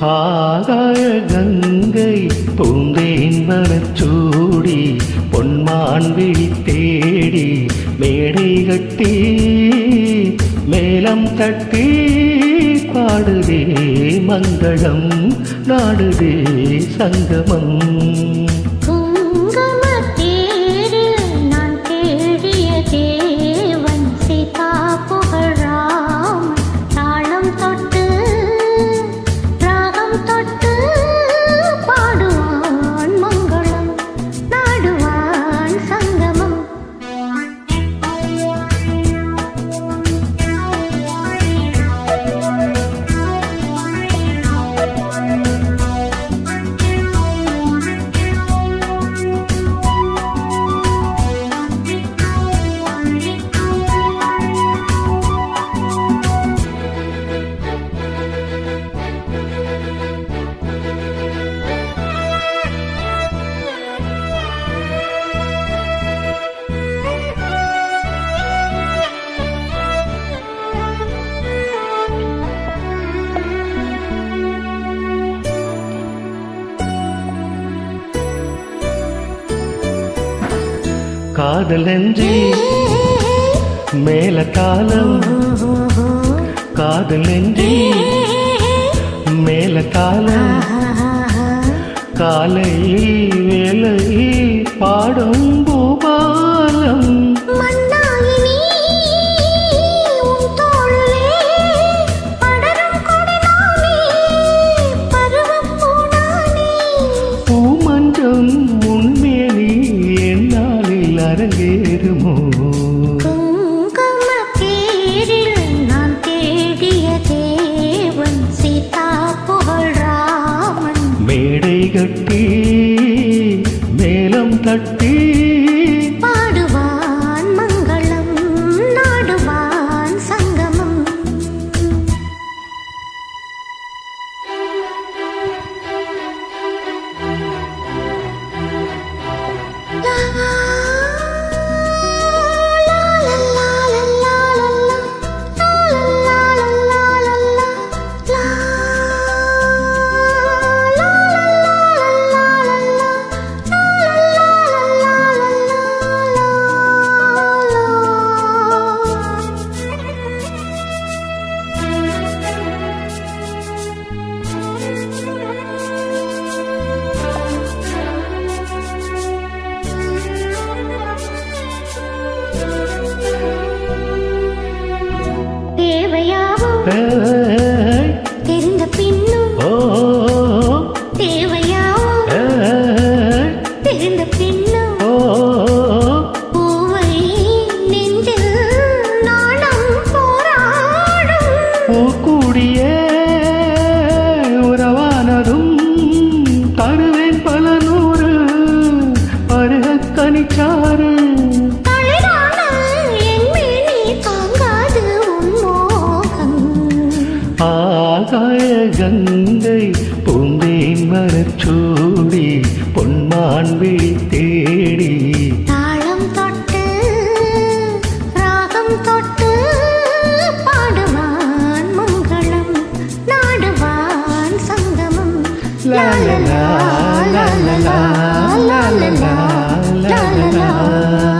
ஆகாய கங்கை பூந்தேன் வனச்சூடி பொன்மான் விழி தேடி மேடை கட்டி மேலம் தட்டி பாடுதே மங்களம் நாடுதே சங்கமம். காதல் நெஞ்சி மேல காலம் காதல் நெஞ்சி மேல காலம் காலை வேலை பாடும் பூபாலம் பூமஞ்சம் உண்மையனி என்னாலில் அரங்கேறுமோ நான் தேடிய தேவன் சீதா புகழ் ராமன் மேடை கட்டி மேலம் தட்டி பாடுவான் மங்களம் நாடுவான் சங்கமம். தெரிந்த பின்னும் தேவையாவும் தெரிந்த பின்னும் பூவை நெஞ்சில் நாணம் போராடும் பூக்கூடிய உறவானதும் தருவேன் பல நூறு பருக கனிச்சாறு ஆகாய கங்கை பூந்தேன் மரச்சூடி பொன்மான் விழி தேடி தாளம் தொட்டு ராகம் தொட்டு பாடுவான் மங்களம் நாடுவான் சங்கமம். லா லா லா லா லா லா லா லா லா லா.